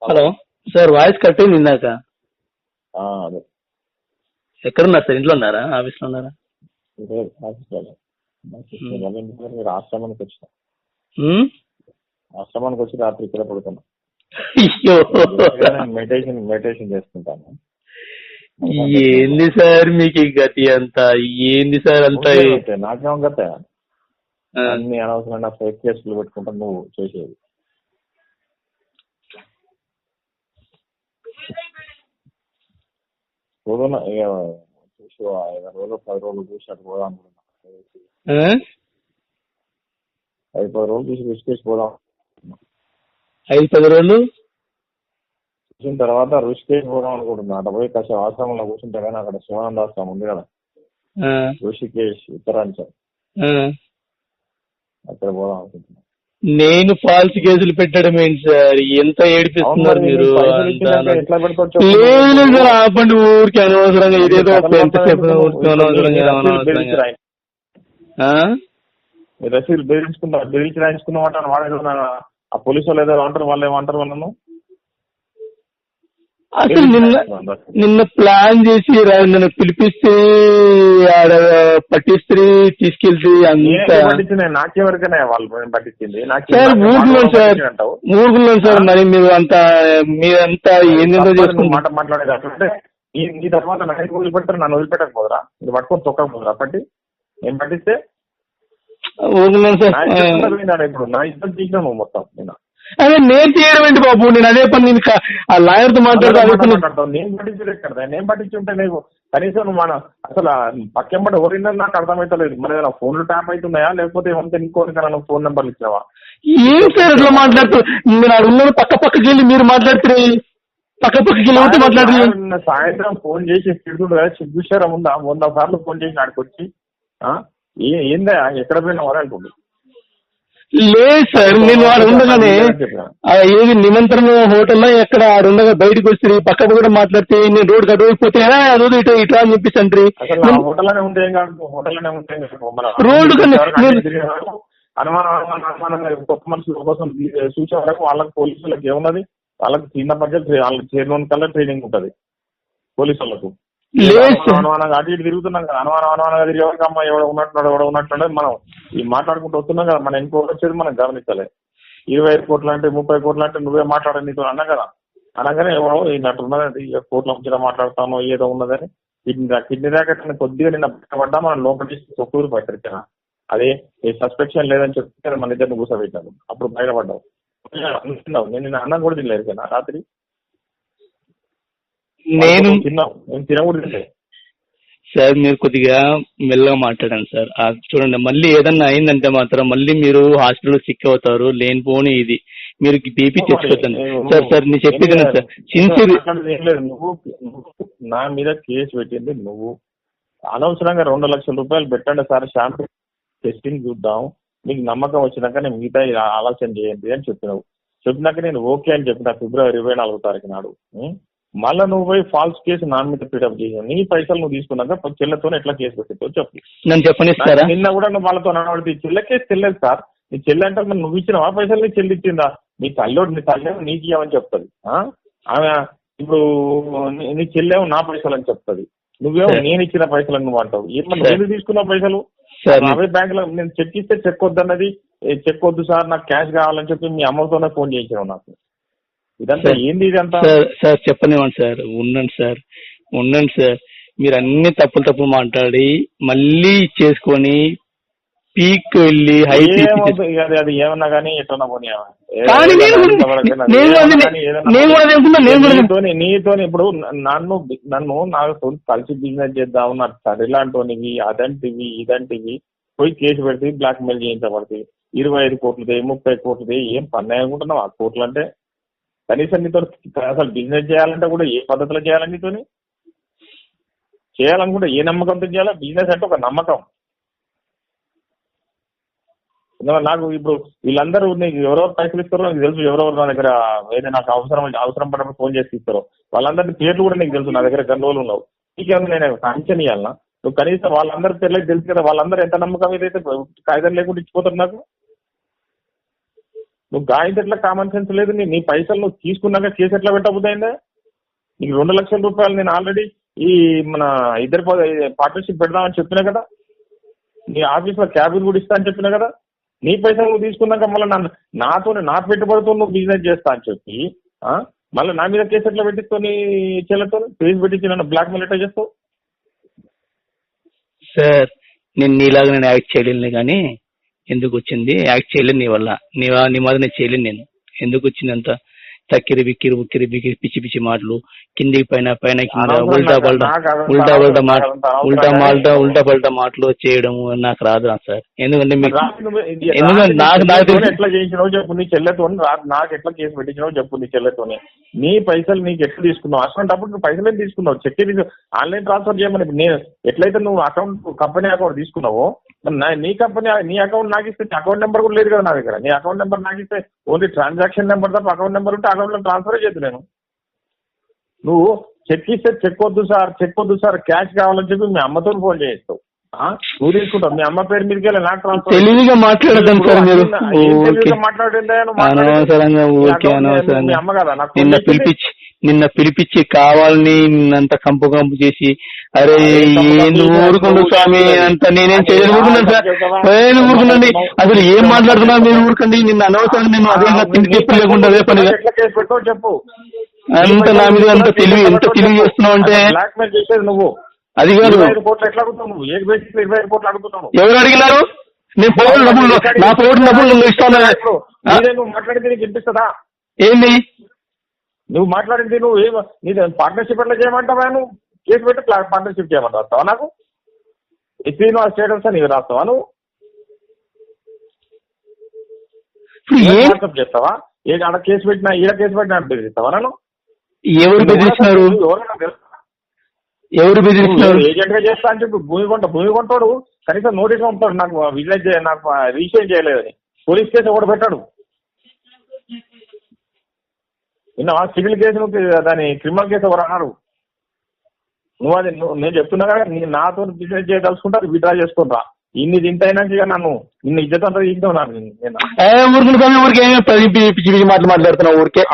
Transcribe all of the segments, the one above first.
Hello. Hello sir, voice cut అయింది ఇందాక. అదే ఎక్కడున్నారు సార్? ఇంట్లో ఉన్నారా, ఆఫీస్లో ఉన్నారా? ఇదే ఆఫీస్లో మీరు ఆశ్రమానికి వచ్చిన ఆశ్రమానికి వచ్చి రాత్రి ఇక్కడ పడుతున్నా. అయ్యో, మెడిటేషన్ చేసుకుంటాను. ఏంది సార్ మీకు ఈ గతి అంతా? ఏంది సార్ అంతా? నాకేమో గత అన్ని అనవసరమైన ఫేక్ కేసులు పెట్టుకుంటా నువ్వు చేసేది. చూడన్నా చూసి 5 రోజులు 10 రోజులు చూసి అటు పోదాం అనుకున్నా. 5-10 రోజులు చూసి రుషికేష్ పోదాం. 5-10 రోజులు చూసిన తర్వాత రుషికేష్ పోదాం అనుకుంటున్నా. అటు పోయి కాసేపు ఆశ్రమంలో కూర్చుంటే కానీ అక్కడ శివానంద ఆశ్రమం ఉంది కదా, రుషికేష్ ఉత్తరాంచల్, అక్కడ పోదాం అనుకుంటున్నా. నేను ఫాల్స్ కేసులు పెట్టడం ఏంటి సార్? ఎంత ఏడిపిస్తున్నారు మీరు? ఎట్లా పెడతావు? లేదు సార్, ఆపండి. ఊరికి అనవసరంగా ఇదేదో ఎంతసేపు అనవసరంగా రసీదు బెదిరించి రాయించుకున్నామంట. వాడు ఆ పోలీసు వాళ్ళు ఏదో అంటారు, వాళ్ళు ఏమంటారు వాళ్ళను? అసలు నిన్న ప్లాన్ చేసి నన్ను పిలిపిస్తే ఆడ పట్టిస్త్రీ తీసుకెళ్తే నాకెవరికైనా వాళ్ళు పట్టించింది ఊరుకున్నాను సార్. మరి మీరు మీరంతా ఏందో చేసుకుని మాట మాట్లాడేది అట్లంటే ఈ తర్వాత నన్ను వదిలిపెట్టారు. నన్ను వదిలిపెట్టకపోదురా? మీరు పట్టుకొని తొక్కకపోదురా? పట్టి నేను పట్టిస్తే ఊరుకున్నాను సార్. ఇప్పుడు నా ఇద్దరు తీసినాను మొత్తం. అదే నేను చేయడం ఏంటి బాబు? నేను అదే పని ఆ లాయర్తో మాట్లాడతాను. నేను పట్టించలేదు కదా. నేను పట్టించుంటే నీకు కనీసం మన అసలు పక్కెంబడి ఎవరిందని నాకు అర్థమైతలేదు. మరి ఏదైనా ఫోన్లు ట్యాప్ అవుతున్నాయా లేకపోతే ఏమంటే ఇంకోరికైనా ఫోన్ నెంబర్లు ఇచ్చావా? ఏం సార్ ఇట్లా మాట్లాడుతారు? మీరు అక్కడ ఉన్న పక్కకి వెళ్ళి మీరు మాట్లాడితే పక్కకి వెళ్ళి మాట్లాడుతున్నారు. సాయంత్రం ఫోన్ చేసి తిడుతుండే కదా, సిగ్గుశారం ఉందా? 100 సార్లు ఫోన్ చేసి ఆడికి వచ్చి ఏందా ఎక్కడ పోయినా వరంటుంది. లేదు సార్, నేను వాడు ఉండగానే ఏది నిమంత్రణ హోటల్లో ఎక్కడ ఆడుండగా బయటకు వచ్చి పక్కన కూడా మాట్లాడితే నేను రోడ్డు కట్టుకోకపోతే అదో ఇటు ఇటు అని చెప్పేసి అంటారు. రోడ్డు అనుమానం గొప్ప మనుషుల కోసం చూసే వరకు వాళ్ళకి పోలీసులకు ఏమున్నది? వాళ్ళకి చిన్న బడ్జెట్ వాళ్ళకి చైర్మన్ కల్లా ట్రైనింగ్ ఉంటుంది పోలీసు వాళ్ళకు. అనుమానంగా అటు ఇటు తిరుగుతున్నాం కదా, అనుమానంగా తిరిగే వరకు అమ్మ ఎవడ ఉన్నట్టున్నాడు మనం ఈ మాట్లాడుకుంటూ వస్తున్నాం కదా. మనం ఇంకో వచ్చేది మనం గమనించాలి. 25 కోట్లు అంటే 30 కోట్లు అంటే నువ్వే మాట్లాడని నీతో అన్నా కదా. అనగానే ఎవరో ఈయనట్టున్నది కోట్ల ముచ్చట మాట్లాడతాను ఏదో ఉన్నదని కిడ్నీ దాకా కొద్దిగా నిన్న పడ్డా మనం లోపలి తొక్కులు పట్టించాను. అదే సస్పెక్షన్ లేదని చెప్తే మన ఇద్దరిని కూర్చోబెట్టాను. అప్పుడు బయటపడ్డావు. నేను నిన్న అన్నం కూడా తినలేదు కదా రాత్రి. నేను తినకూడదు సార్. మీరు కొద్దిగా మెల్లగా మాట్లాడండి సార్. చూడండి, మళ్ళీ ఏదన్నా అయిందంటే మాత్రం మళ్ళీ మీరు హాస్పిటల్లో సిక్ అవుతారు. లేనిపోని ఇది మీరు బీపీ తెచ్చుకోవద్దండి సార్. సార్ నేను చెప్పేది సార్, సిన్సియర్. నువ్వు నా మీద కేసు పెట్టింది నువ్వు. అనవసరంగా 2 లక్షల రూపాయలు పెట్టండి సార్, శాంపుల్ టెస్టింగ్ చూద్దాం, మీకు నమ్మకం వచ్చినాక నేను మిగతా ఆలోచన చేయండి అని చెప్పినాక నేను ఓకే అని చెప్పిన ఫిబ్రవరి 24వ తారీఖు నాడు. మళ్ళీ నువ్వు పోయి ఫాల్స్ కేసు నా మీద పీడప్ చేసావు. నీ పైసలు నువ్వు తీసుకున్నాక చెల్లెతో ఎట్లా కేసు పెట్టావు చెప్పు. నన్ను చెప్పనిస్తారా? నిన్న కూడా నువ్వు వాళ్ళతో నడవడితే చెల్లె కేసు తెలియదు సార్. నీ చెల్లె అంటే నువ్వు ఇచ్చినవా పైసలు? నీ చెల్లి ఇచ్చిందా? నీ తల్లి నీకు ఇవ్వమని చెప్తుంది. ఆమె ఇప్పుడు నీ చెల్లెమో నా పైసలు అని చెప్తుంది. నువ్వేమో నేను ఇచ్చిన పైసలు నువ్వు అంటావు. ఏమన్నా నేను తీసుకున్న పైసలు అవే బ్యాంకులో నేను చెక్ ఇస్తే చెక్ వద్దన్నది. చెక్ వద్దు సార్ నాకు క్యాష్ కావాలని చెప్పి మీ అమ్మతోనే ఫోన్ చేయించావు నాకు. ఇదంతా ఏంది? ఇదంతా సార్ చెప్పనివ్వండి సార్. ఉండండి సార్. మీరు అన్ని తప్పులు మాట్లాడి మళ్ళీ చేసుకొని పీక్ వెళ్ళి అది ఏమన్నా కానీ ఎట్లా పోనీ నీతో ఇప్పుడు నన్ను నాకు కలిసి బిజినెస్ చేద్దాం నాకు సరిలాంటివి అదంటివి ఇదంటివి పోయి కేసు పెడితే బ్లాక్ మెయిల్ చేయించబడుతుంది. 25 కోట్లది 30 కోట్లది ఏం పని అనుకుంటున్నావు? ఆ కోట్లు అంటే కనీసం నీతో అసలు బిజినెస్ చేయాలంటే కూడా ఏ పద్ధతిలో చేయాలని నీతో చేయాలనుకుంటే ఏ నమ్మకంతో చేయాలా? బిజినెస్ అంటే ఒక నమ్మకం. నాకు ఇప్పుడు వీళ్ళందరూ నీకు ఎవరెవరు పైసలు ఇస్తారో నీకు తెలుసు. ఎవరెవరు నా దగ్గర ఏదైనా నాకు అవసరం పడినప్పుడు ఫోన్ చేసి ఇస్తారో వాళ్ళందరి పేర్లు కూడా నీకు తెలుసు. నా దగ్గర గంటలు ఉన్నావు. నీకేమన్నా నేను అంచనా ఇవ్వాలన్నా? నువ్వు కనీసం వాళ్ళందరి పేర్లకి తెలుసు కదా. వాళ్ళందరూ ఎంత నమ్మకం ఏదైతే కాగితం లేకుండా ఇచ్చిపోతారు నాకు. నువ్వు గాయంత ఎట్లా కామన్ సెన్స్ లేదు? నీ పైసలు నువ్వు తీసుకున్నాక కేసు ఎట్లా పెట్టబోతుందా? నీకు 2 లక్షల రూపాయలు నేను ఆల్రెడీ ఈ మన ఇద్దరు పార్ట్నర్షిప్ పెడదామని చెప్పినా కదా, నీ ఆఫీస్లో క్యాబిన్ కూడా ఇస్తా అని చెప్పినా కదా. నీ పైసలు నువ్వు తీసుకున్నాక మళ్ళీ నా పెట్టుబడితో నువ్వు బిజినెస్ చేస్తా అని చెప్పి మళ్ళీ నా మీద కేసు ఎట్లా పెట్టిస్తావు? నీ చెల్లెతో కేసు పెట్టించి నన్ను బ్లాక్ మెయిల్ ఎట్లా చేస్తావు? సార్ నేను నీలాగా నేను యాక్ట్ చేయలేను, కానీ ఎందుకు వచ్చింది యాక్ట్ చేయలేను నీ వల్ల. నీ మాది నేను చేయలేను. నేను ఎందుకు వచ్చింది అంత తక్కిరి బిక్కిరి ఉక్కిరి బిక్కిరి పిచ్చి పిచ్చి మాటలు, కిందికి పైన పైన కింద ఉల్టా పల్టా మాటలు చేయడం నాకు రాదు సార్. ఎందుకంటే మీకు ఎట్లా చేయించినావు చెప్పు నీ చెల్లెతో, నాకు ఎట్లా కేసు పెట్టించినావు చెప్పు నీ చెల్లెతోని. నీ పైసలు నీకు ఎట్లా తీసుకున్నావు? అసలు నువ్వు పైసలు ఏం తీసుకున్నావు? చెక్ ఆన్లైన్ ట్రాన్స్ఫర్ చేయమని నేను ఎట్లయితే నువ్వు అకౌంట్ కంపెనీ అకౌంట్ తీసుకున్నావో నీ కంపెనీ నీ అకౌంట్ నాకు ఇస్తే అకౌంట్ నెంబర్ కూడా లేదు కదా నా దగ్గర. నీ అకౌంట్ నెంబర్ నాకు ఇస్తే ఓన్లీ ట్రాన్సాక్షన్ నెంబర్ తప్ప అకౌంట్ నెంబర్ ఉంటే అకౌంట్లో ట్రాన్స్ఫర్ చేద్దు నేను. నువ్వు చెక్ ఇస్తే చెక్ వద్దు సార్ క్యాష్ కావాలని చెప్పి మీ అమ్మతో ఫోన్ చేయిస్తావు. నువ్వు తీసుకుంటావు, మీ అమ్మ పేరు మీదకి వెళ్ళి నాకు ట్రాన్స్ఫర్. తెలివిగా మాట్లాడదాం సార్ మీరు. మీ అమ్మ కదా నాకు నిన్న పిలిపించి కావాలని నిన్నంత కంపు చేసి అరే ఊరుకుండు స్వామి అంత నేనేం చేయలేదు ఊరుకున్నాను సార్. ఊరుకున్నాండి. అసలు ఏం మాట్లాడుతున్నా మీరు ఊరుకండి. నిన్న అనవసరంగా నేను అదే తిండి చెప్పి లేకుండా అదే పనిగా చెప్పు. అంత నా మీద ఎంత తెలివి చేస్తున్నావు అంటే బ్లాక్మెయిల్ చేసేది నువ్వు. అది కాదు. 25 కోట్లు ఎట్లా అడుగుతావు నువ్వు? 25 కోట్లు అడుగుతున్నావు. ఎవరు అడిగినారు? నేను పోటీ డబ్బులు నా పోటీ డబ్బులు నువ్వు ఇస్తాను. నువ్వు మాట్లాడితే నీకు వినిపిస్తుందా? ఏంది నువ్వు మాట్లాడింది? నువ్వు ఏమో నీ పార్ట్నర్షిప్ ఎట్లా చేయమంటావా? నువ్వు కేసు పెట్టి పార్ట్నర్షిప్ చేయమని రాస్తావా? నాకు ఎస్పీ ఆ స్టేటస్ నీకు రాస్తావా? నువ్వు వాట్సాప్ చేస్తావా? ఆడ కేసు పెట్టినా ఈడ కేసు పెట్టినా బెదిరిస్తావా? నన్ను ఎవరు బెదిరిస్తున్నారు? ఎవరు బెదిరిస్తున్నారు? ఏజెంట్ గా చేస్తా అని చెప్పి భూమి కొంటాడు కనీసం నోటీస్ పంపుతాడు నాకు విజిలెన్స్ నాకు రిజిస్టర్ చేయలేదని. పోలీస్ కేసు ఒకటి పెట్టాడు. నిన్న సివిల్ కేసు దాని క్రిమినల్ కేసు ఎవరు అన్నారు? నువ్వు అది నేను చెప్తున్నా కదా, నాతో బిజినెస్ చేయదలుచుకుంటా విత్డ్రా చేసుకుంటా. ఇన్ని తింటైనాక ఇక నన్ను నిన్న ఇజ్జత్ అంతా తీసుకున్నాను. మాట్లాడుతున్నావు ఊరికే.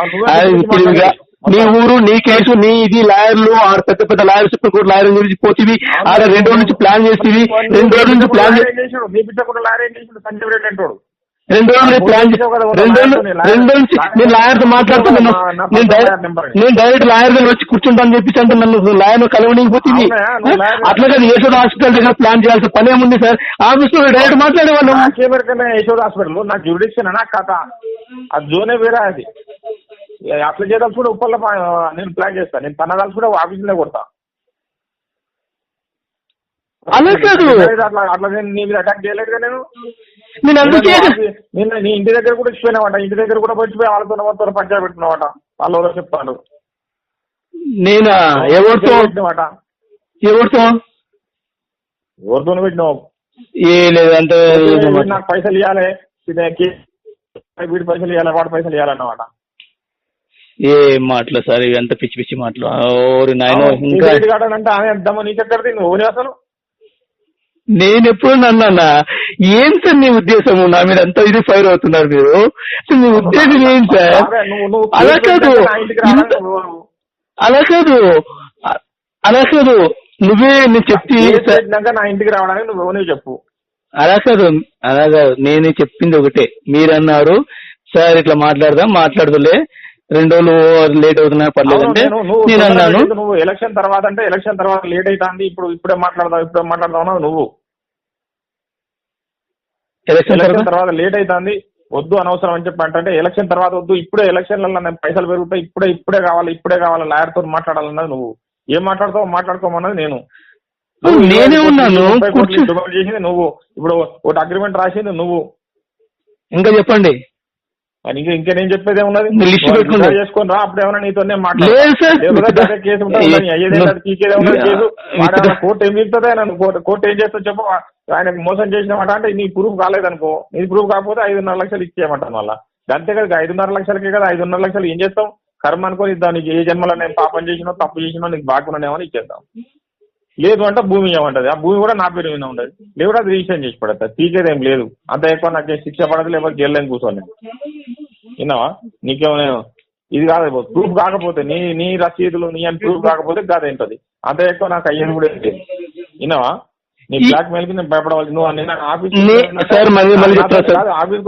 నీ ఊరు నీ కేసు నీ ఇది లాయర్లు ఆడ పెద్ద పెద్ద లాయర్ సుప్రీం కోర్టు లాయర్ గురించి పోతివి. ఆడ 2 రోజుల నుంచి ప్లాన్ చేసేవి. 2 రోజుల నుంచి ప్లాన్ చేసాడు. నీ బిడ్డ కూడా లాయర్ ఏం చేసాడు? సంజయ్ రెడ్డి అంటాడు. 2 రోజులు ప్లాన్ 2 రోజుల నుంచి నేను లాయర్తో మాట్లాడుతున్నాను. నేను డైరెక్ట్ లాయర్ దగ్గర వచ్చి కూర్చుంటాను చెప్పేసి అంటే నన్ను లాయర్ కలవడానికి పోతుంది. అట్లా కాదు, యశోద హాస్పిటల్ దగ్గర ప్లాన్ చేయాల్సిన పని ఏముంది సార్? ఆఫీస్ లో డైరెక్ట్ మాట్లాడేవాళ్ళు. యశోద హాస్పిటల్ నాకు జ్యూరిడిక్షన్ నా కథ, అది జోనే వేరే. అది అట్లా చేయడానికి కూడా ఉప్పల్లో నేను ప్లాన్ చేస్తాను. నేను తనదాల్సి కూడా ఆఫీసులో కొడతా. అలా కాదు, అట్లా నేను నీ మీద అటాక్ చేయలేదుగా. నేను నిన్న నీ ఇంటి దగ్గర కూడా ఇచ్చిపోయినావాట. ఇంటి దగ్గర కూడా వచ్చిపోయి వాళ్ళతో పంచాయతీ పెట్టుకున్నావాట. వాళ్ళు ఎవరో చెప్తాను. నేను ఎవరితో పెట్టినావు? ఏ లేదు అంటే నాకు పైసలు ఇవ్వాలి, వీడి పైసలు ఇవ్వాలి, వాడి పైసలు ఇవ్వాలన్నమాట. ఏ మాటలు సార్ ఇవి? ఎంత పిచ్చి పిచ్చి మాటలు. ఇంకా అంటే ఆమె ఎంతమో నీకెక్కడిది? నువ్వు అసలు నేను ఎప్పుడు నన్నా ఏం సార్ నీ ఉద్దేశము? నా మీద అంత ఇది ఫైర్ అవుతున్నారు మీరు. నీ ఉద్దేశం ఏం సార్? అలా కాదు నువ్వే నేను చెప్తే నా ఇంటికి రావడానికి నువ్వు చెప్పు. అలా కాదు నేను చెప్పింది ఒకటే. మీరన్నారు సార్ ఇట్లా మాట్లాడదులే 2 రోజులు లేట్ అవుతున్నా పర్లేదు అంటే నేను అన్నాను. నువ్వు ఎలక్షన్ తర్వాత అంటే ఎలక్షన్ తర్వాత లేట్ అవుతుంది, ఇప్పుడే మాట్లాడదావు నువ్వు. ఎలక్షన్ తర్వాత లేట్ అవుతుంది వద్దు అనవసరం అని చెప్పి అంటే ఎలక్షన్ తర్వాత వద్దు, ఇప్పుడే ఎలక్షన్లలో నేను పైసలు పెరుగుతాయి, ఇప్పుడే కావాలి లాయర్తో మాట్లాడాలన్నది నువ్వు. ఏం మాట్లాడుకోమన్నది నేను. నేనే ఉన్నాను చేసింది నువ్వు. ఇప్పుడు ఒకటి అగ్రిమెంట్ రాసింది నువ్వు. ఇంకా చెప్పండి. ఇంకేం చెప్పేది ఉన్నది? చేసుకుని రా. అప్పుడు ఏమన్నా నీతోనే కేసు కోర్టు ఏం చెప్తుందా? నన్ను కోర్టు ఏం చేస్తా చెప్పు. ఆయనకు మోసం చేసినామాట అంటే నీ ప్రూఫ్ కాలేదనుకో, నీ ప్రూఫ్ కాకపోతే 5.5 లక్షలు ఇచ్చేయమంటాను. మళ్ళీ అంతే కదా, 5.5 లక్షలకే కదా. 5.5 లక్షలు ఏం చేస్తాం? కర్మ అనుకోని దానికి ఏ జన్మలో నేను పాపం చేసినా తప్పు చేసినా నీకు బాగున్నానేమని ఇచ్చేద్దాం. లేదు అంటే భూమి ఇవ్వమంటది. ఆ భూమి కూడా నా పేరు మీద ఉండదు. లేదు అది రిజిస్ట్రేషన్ చేసి పడతా. తీసేదేం లేదు. అంత ఎక్కువ నాకు శిక్ష పడదు, లేకపోతే జైల్లో కూర్చోలేదు. విన్నావా? నీకేమైనా ఇది కాదు ప్రూఫ్ కాకపోతే నీ రసీదులు నీ అని ప్రూఫ్ కాకపోతే కాదేంటది అంత ఎక్కువ నాకు అయ్యేది కూడా ఏంటి విన్నావా? నీ బ్లాక్ మెయిల్ కి నేను భయపడవాలి. నువ్వు నిన్న ఆఫీస్కి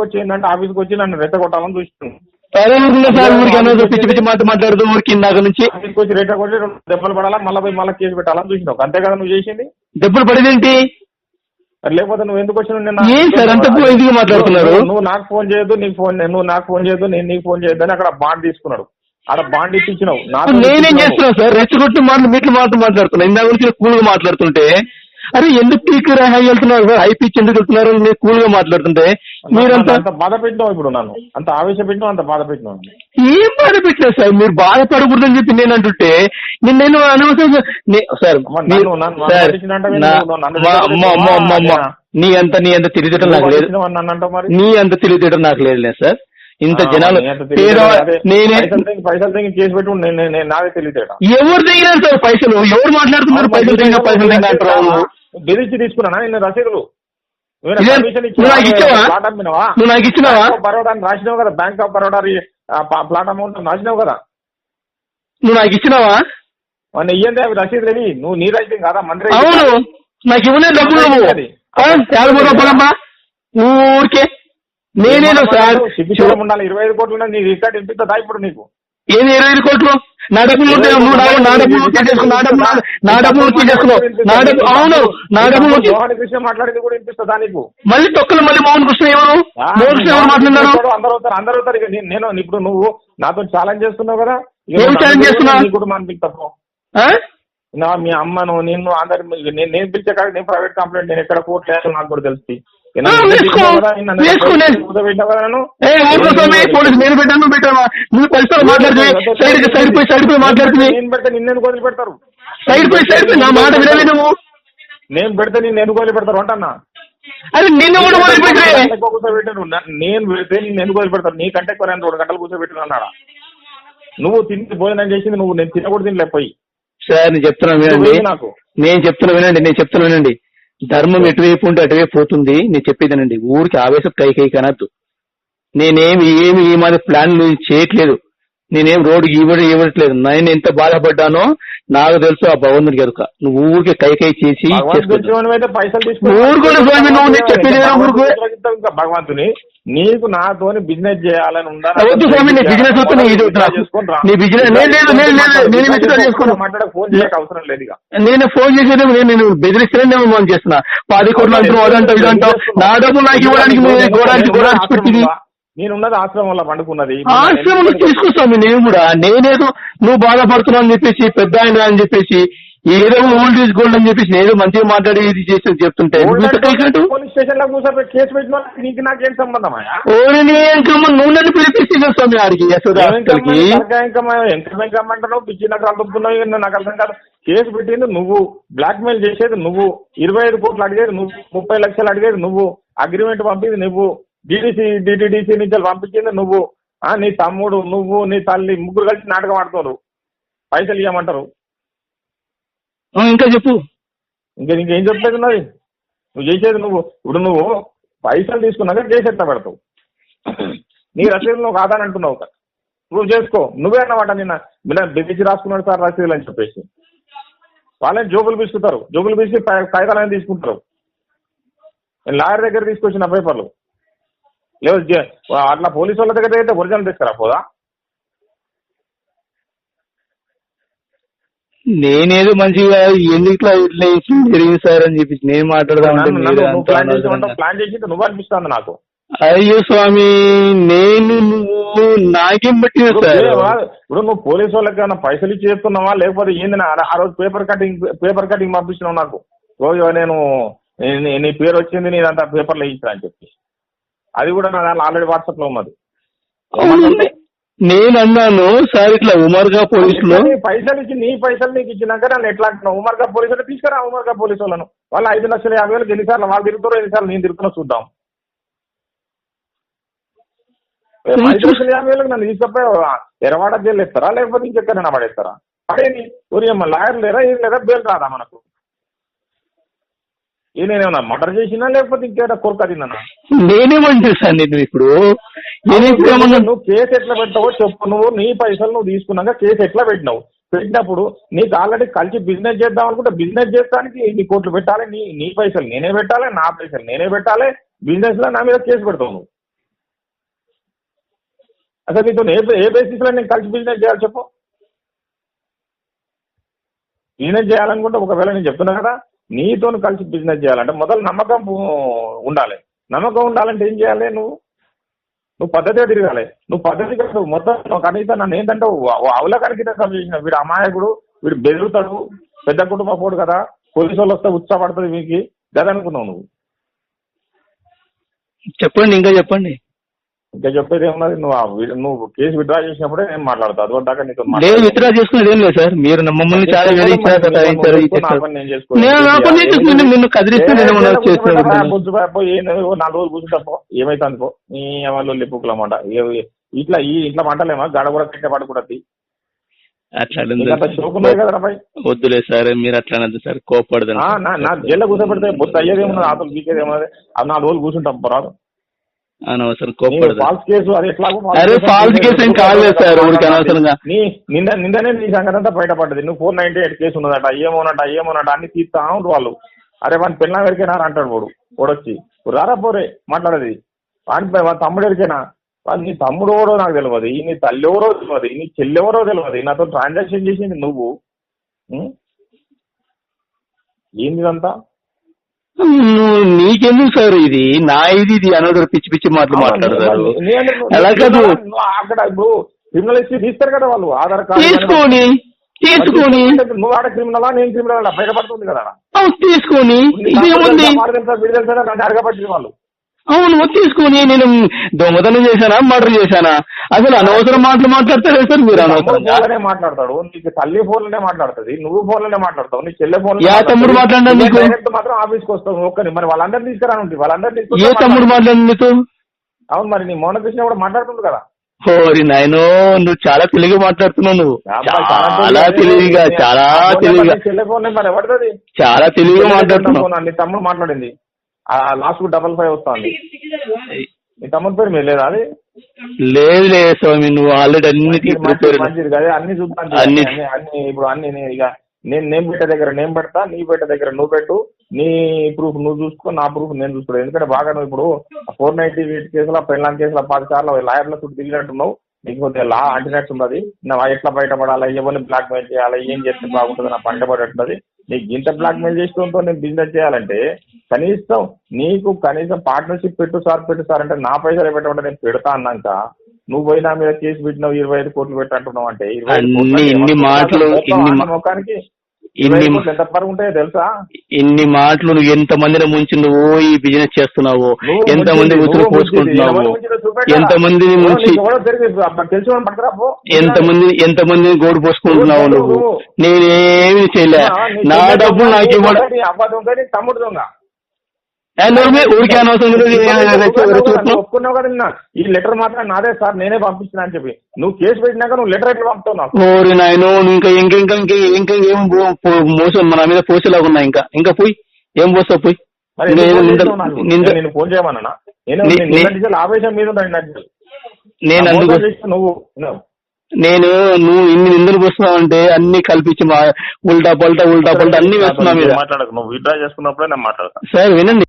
వచ్చి ఏంటంటే ఆఫీస్కి వచ్చి నన్ను రెచ్చగొట్టాలని చూస్తున్నాను. పిచ్చి పిచ్చి మాట్లాడుతూ ఊరికి ఇందాక నుంచి ఆఫీస్కి వచ్చి రెచ్చగొట్టి దెబ్బలు పడాలా మళ్ళీ పోయి మళ్ళీ కేసు పెట్టాలని చూసినావు. అంతే కదా నువ్వు చేసింది? దెబ్బలు పడేదేంటి? లేకపోతే నువ్వు ఎందుకు వచ్చినావు నిన్న? ఎందుకు మాట్లాడుతున్నారు? నువ్వు నాకు ఫోన్ చేయొద్దు, నీకు ఫోన్ నువ్వు నాకు ఫోన్ చేయొద్దు, నేను నీకు ఫోన్ చేయొద్దు అని అక్కడ బాండ్ తీసుకున్నాడు. అక్కడ బాండ్ ఇచ్చినావు. నేనేం చేస్తున్నావు సార్? రెచ్చగొట్టి మీట్లు మాట్లాడుతున్నా. ఇందాక నుంచి కూల్ గా మాట్లాడుతుంటే అరే ఎందుకు పీక్ హై వెళ్తున్నారు సార్? హై పిచ్ ఎందుకు వెళ్తున్నారు? మీరు కూల్ గా మాట్లాడుతుంటే మీరంతా అంత బాధ పెట్టినావు. ఇప్పుడు నన్ను అంత ఆవేశపెట్టినావు, అంత బాధ పెట్టినావు. ఏం బాధ పెట్టలేదు సార్. మీరు బాధపడకూడదని చెప్పి నేను అంటుంటే నేను అనవసరం సార్. నీ అంత తెలియటం నాకు లేదు. నీ అంత తెలియటం నాకు లేదు సార్. ఇంత జనాలు పైసలు తెగి కేసు పెట్టి నాదే తెలియదు. ఎవరు దిగినారు సార్ పైసలు? ఎవరు మాట్లాడుతున్నారు? పైసలు అంటారు. బెదిరించి తీసుకున్నా నేను రసీదులు. నాకు ఇచ్చినావా? బరోడా రాసినావు కదా, bank of Baroda plot amount రాసినావు కదా. నువ్వు నాకు ఇచ్చినావా? ఇయ్యండి అవి రసీదులు ఏవి? నువ్వు నీ రైటింగ్ కాదా మంత్రి? అవును, నాకు ఇవ్వలేదు డబ్బులు. ఊరికే నేనేదో సార్ ఉండాలి. 25 కోట్లు నీ రికార్డు వినిపిస్తుందా ఇప్పుడు నీకు? ఏది 25 కోట్లు? నా డబ్బులు కృష్ణ మాట్లాడేది కూడా వినిపిస్తుందా నీకు? మళ్ళీ తొక్కలు మళ్ళీ మోహన్ కృష్ణ ఎవరు? మోహన్ కృష్ణ ఎవరు మాట్లాడినారు? అందరూ అవుతారు. ఇక నేను ఇప్పుడు నువ్వు నాతో ఛాలెంజ్ చేస్తున్నావు కదా. ఏం ఛాలెంజ్ చేస్తున్నా? కూడా మనకి తప్పు మీ అమ్మను నిన్ను అందరు నేను పిలిచే కాదు. నేను ప్రైవేట్ కంప్లైంట్ నేను ఎక్కడ కోర్టు లేదు నాకు కూడా తెలుసు. నిన్నెందుకు వదిలి పెడతారు? నేను పెడితే నిన్ను ఎందుకు వదిలి పెడతారు అంటన్నా? నేను పెడితే నిన్ను ఎందుకు వదిలి పెడతారు? నీకంటే ఎక్కువ 2 గంటలు కూర్చోబెట్టిన అన్నాడా? నువ్వు తిని భోజనం చేసింది నువ్వు, నేను తినకూడదు తినలేకపోయి. సార్ నేను చెప్తున్నా వినండి, నేను చెప్తున్నా వినండి. ధర్మం ఎటువైపు ఉంటే అటువైపు పోతుంది. నేను చెప్పేదేనండి, ఊరికి ఆవేశం కై కనద్దు. నేనేమి ఈ మాది ప్లాన్లు చేయట్లేదు. నేనేం రోడ్డుకి ఇవ్వట్లేదు. నేను ఎంత బాధపడ్డానో నాకు తెలుసు. ఆ భగవంతుని కనుక నువ్వు ఊరికే కై చేసి భగవంతుని నీకు నాతోని బిజినెస్ చేయాలని ఉందా? ఫోన్ చేయక అవసరం లేదు. నేను ఫోన్ చేసేది నేను బెదిరిస్తేనే ఫోన్ చేస్తున్నా. 10 కోట్లు అంటున్నావు, అదంటావు ఇదంటావు. నా డబ్బు నాకు ఇవ్వడానికి పెట్టింది. నేనున్నది ఆశ్రమంలో పండుకున్నది. ఆశ్రమంలో తీసుకొస్తాను నేను కూడా. నేనేదో నువ్వు బాధపడుతున్నావు అని చెప్పేసి పెద్ద ఆయన అని చెప్పేసి ఏదో ఓల్డ్ ఈజ్ గోల్డ్ అని చెప్పేసి నేను మంచిగా మాట్లాడి ఇది చేసి చెప్తుంటే పోలీస్ స్టేషన్ లో కూర్చోబెట్టి కేసు పెట్టిన నీకు నాకేం సంబంధం? నువ్వు నన్ను పిలిపిస్తే స్వామి ఆడికి ఎంకమ్మంటావు, పిచ్చి నాకు అడుగుతున్నావు. నాకు అర్థం కాదు. కేసు పెట్టింది నువ్వు, బ్లాక్ మెయిల్ చేసేది నువ్వు, 25 కోట్లు అడిగేది నువ్వు, 30 లక్షలు అడిగేది నువ్వు, అగ్రిమెంట్ పంపింది నువ్వు, డిటిడిసి నుంచి పంపించింది నువ్వు, నీ తమ్ముడు, నువ్వు, నీ తల్లి ముగ్గురు కలిసి నాటకం ఆడుతున్నారు. పైసలు ఇవ్వమంటారు. ఇంకా చెప్పు. ఇంకేం చెప్పలేదు ఉన్నది? నువ్వు చేసేది ఇప్పుడు నువ్వు పైసలు తీసుకున్నాక కేసు ఎట్లా పెడతావు? నీ రసీదులు నువ్వు కాదని అంటున్నావు. నువ్వు చేసుకో. నువ్వే అన్నమాట నిన్న బెదిరించి రాసుకున్నాడు సార్ రసీదులు అని చెప్పేసి. వాళ్ళని జోబులు తీసుకుంటారు, జోబులు తీసి కాగితాలని తీసుకుంటారు. నేను లాయర్ దగ్గర తీసుకొచ్చిన పేపర్లు లేదు. అట్లా పోలీసు వాళ్ళ దగ్గర అయితే ఒరిజినల్ తీసుకురా పోదా? నేనేదో మంచిగా ఎందుకు ఇట్లా జరిగింది సార్ అని చెప్పి నేను మాట్లాడదాం. ప్లాన్ చేసి నువ్వు అనిపిస్తుంది నాకు. అయ్యో స్వామి, నేను నువ్వు నాకేం పట్టిన సార్? ఇప్పుడు నువ్వు పోలీసు వాళ్ళకి ఏమైనా పైసలు ఇచ్చి చేస్తున్నావా లేకపోతే ఏంది? ఆ రోజు పేపర్ కటింగ్ పంపిస్తున్నావు నాకు. రోజు నేను నీ పేరు వచ్చింది నేనంతా పేపర్లో ఇచ్చిన అని చెప్పి. అది కూడా నా దాంట్లో ఆల్రెడీ వాట్సాప్ లో ఉన్నది. నేను అన్నాను సార్ ఇట్లా ఉమర్గా పోలీసులు పైసలు ఇచ్చి నీ పైసలు నీకు ఇచ్చినాక నన్ను ఎట్లా అంటున్నావు? ఉమర్గా పోలీసులు తీసుకురా. ఉమర్గా పోలీసు వాళ్ళను వాళ్ళు 5,50,000 ఎన్నిసార్లు వాళ్ళు తిరుగుతారో ఎన్నిసార్లు నేను తిరుగుతున్నా చూద్దాం. 5,50,000 నన్ను తీసుకపోయి ఎరవాడ జైలు ఇస్తారా లేకపోతే ఇంకెక్కడైనా పడేస్తారా? అదేంటి లాయర్ లేరా ఏం లేదా? బెయిల్ రాదా మనకు? నేనేమన్నా మర్డర్ చేసినా లేకపోతే ఇంకేదా కొరక తిన్నా? నేనేమంటా సార్ నేను ఇప్పుడు ఏమన్నా నువ్వు కేసు ఎట్లా పెట్టావో చెప్పు. నువ్వు నీ పైసలు నువ్వు తీసుకున్నాక కేసు ఎట్లా పెట్టినావు? పెట్టినప్పుడు నీకు ఆల్రెడీ కలిసి బిజినెస్ చేద్దాం అనుకుంటే బిజినెస్ చేస్తానికి నీ కోట్లు పెట్టాలి, నీ పైసలు నేనే పెట్టాలి, నా పైసలు నేనే పెట్టాలి. బిజినెస్ లో నా మీద కేసు పెడతావు నువ్వు. అసలు నీతో ఏ బేసిస్ లో నేను కలిసి బిజినెస్ చేయాలి చెప్పు? బిజినెస్ చేయాలనుకుంటే ఒకవేళ నేను చెప్తున్నా కదా, నీతో కలిసి బిజినెస్ చేయాలంటే మొదలు నమ్మకం ఉండాలి. నమ్మకం ఉండాలంటే ఏం చేయాలి? నువ్వు పద్ధతిగా తిరగాలి. నువ్వు పద్ధతిగా మొత్తం కనీసం నన్ను ఏంటంటే అవలకానికి చేసిన వీడు అమాయకుడు, వీడు బెదురుతాడు, పెద్ద కుటుంబ పోడు కదా, పోలీసు వాళ్ళు వస్తే ఉత్సాహపడుతుంది మీకు గదనుకున్నావు నువ్వు. చెప్పండి, ఇంకా చెప్పండి. ఇంకా చెప్పేది ఏమన్నది? నువ్వు కేసు విత్డ్రా చేసినప్పుడే నేను మాట్లాడతాను. అటువంటి దాకా నీతో లేదు, విత్డ్రా చేసుకునేది ఏం లేదు సార్. మీరు మమ్మల్ని చాలా నాలుగు రోజులు కూర్చుంటాపో ఏమైతుంది పో నీ వాళ్ళు లిప్పుకుల మాట. ఇట్లా మంటలేమా గడ కూడా కట్టే పడకూడదు. అట్లా షోకున్నాయి కదా రాబాయ్. వద్దులే సార్, మీరు అట్లా అనద్దు సార్, కోపడదు. నా జైల్లో కూర్చోబెడితే బొత్తు అయ్యేదేమన్నది, ఆతలు బీకేది ఏమన్నది. అది 4 రోజులు కూర్చుంటాం రాదు. అనవసరం కోపడదు. ఫాల్స్ కేసు అది ఎట్లాగో ఫాల్స్ కేసు ఏం కాలేదు సార్. అనవసరంగా నిందనే నీ సంగతి అంతా బయటపడ్డది. నువ్వు 498 కేసు ఉన్నదట, ఏమోనట అన్ని తీస్తా ఉంటారు వాళ్ళు. అరే వాడిని పెళ్ళ వరకేనా అంటాడు వాడొచ్చి రారా పోరే మాట్లాడేది. వాడి తమ్ముడు ఎరికేనా? నీ తమ్ముడు ఎవరో నాకు తెలియదు, నీ తల్లి ఎవరో తెలియదు, నీ చెల్లి ఎవరో తెలియదు, నాతో ట్రాన్సాక్షన్ చేసింది నువ్వు. ఏంది ఇదంతా? నీకెందుకు సార్ ఇది? నా ఇది అనవసరం పిచ్చి పిచ్చి మాటలు మాట్లాడతారు. అలా కాదు, అక్కడ ఇప్పుడు క్రిమినల్ హిస్టరీ తీస్తారు కదా వాళ్ళు, ఆధార్ కార్డు తీసుకొని నువ్వు ఆడ క్రిమినలా నేను క్రిమినల్ బయటపడుతుంది కదా తీసుకొని అడగబట్టింది వాళ్ళు. అవును తీసుకొని నేను దొంగతనం చేశానా మర్డర్ చేశానా? అసలు అనవసరం మాటలు మాట్లాడతారే సార్ మీరు. అనవసరంగానే మాట్లాడతాడు. నీకు తల్లి ఫోన్లోనే మాట్లాడుతుంది, నువ్వు ఫోన్లోనే మాట్లాడతావు, నీ చెల్లె ఫోన్ తమ్ముడు మాట్లాడినా మాత్రం ఆఫీస్కి వస్తావు ఒక్కని. మరి వాళ్ళందరినీ తీసుకురాను, వాళ్ళందరినీ ఏ తమ్ముడు మాట్లాడి? అవును, మరి నీ మౌన కృష్ణ కూడా మాట్లాడుతుంది కదా. ఓరి నాయనో, నువ్వు చాలా తెలివిగా మాట్లాడుతున్నావు. నువ్వు చాలా తెలివిగా చెల్లె ఫోన్ నెంబర్ ఎవరిది? చాలా తెలివిగా మాట్లాడుతున్నావు. నీ తమ్ముడు మాట్లాడింది లాస్ట్ 55 వస్తుంది. నీ తమ్ముడి పేరు మీరు లేదా? అది లేదు స్వామి, నువ్వు ఆల్రెడీ అన్ని మంచిది కదా, అన్ని చూద్దాం. అన్ని ఇప్పుడు అన్ని ఇక నేను పెట్టే దగ్గర నేను పెడతా, నీ పెట్టే దగ్గర నువ్వు పెట్టు, నీ ప్రూఫ్ నువ్వు చూసుకో, నా ప్రూఫ్ నేను చూసుకో. ఎందుకంటే బాగా నువ్వు ఇప్పుడు 498 కేసులో పెళ్ళాం కేసులో 10 సార్లు లాయర్ల చుట్టూ తిరిగినట్టున్నావు. నీకు కొద్దిగా లా అంటినట్టు ఉన్నది. నువ్వు ఎట్లా బయటపడాలి, ఎవరిని బ్లాక్ మెయిల్ చేయాలి, ఏం చేస్తే బాగుంటుంది నా పంట పడేట్టున్నది. నీకు ఇంత బ్లాక్ మెయిల్ చేసుకోవడంతో నేను బిజినెస్ చేయాలంటే కనీసం పార్ట్నర్షిప్ పెట్టు సార్ అంటే నా పైసలు పెట్టమంటే నేను పెడతా అన్నాక నువ్వు పోయి నా మీద కేసు పెట్టినావు 25 కోట్లు పెట్టంటున్నావు అంటే ముఖానికి ఎంత పరుగు ఉంటాయో తెలుసా? ఇన్ని మాటలు నువ్వు ఎంత మందిని ముంచి నువ్వు ఈ బిజినెస్ చేస్తున్నావు, ఎంత మంది ఉతురు పోసుకుంటున్నావు, ఎంత మందిని ముంచి ఎంత మందిని గోడు పోసుకుంటున్నావు నువ్వు. నేనేమి చేయలే, నా డబ్బులు నాకు ఇవ్వడం తమ్ముడు దొంగ. ఊరికే ఒప్పుకున్నావు కదా, ఈ లెటర్ మాత్రం నాదే సార్ నేనే పంపిస్తున్నా అని చెప్పి నువ్వు కేసు పెట్టినాక నువ్వు లెటర్ ఎట్లా పంపుతున్నావు? ఓరి నాయనో, ఇంకా ఏం మోసం మన మీద పోసేలాగా ఉన్నాయి. ఇంకా పోయి ఏం పోస్తావు? పోయి నేను ఫోన్ చేయమన్నా? నేను ఆవేశం మీద నేను అందుకు నువ్వు ఇన్ని నిందలు పోస్తున్నావు అన్ని కల్పించి ఉల్టా పల్టా అన్ని వేస్తున్నా మీద మాట్లాడకు. నువ్వు విత్డ్రా చేసుకున్నప్పుడే నేను మాట్లాడతాను. సార్ వినండి.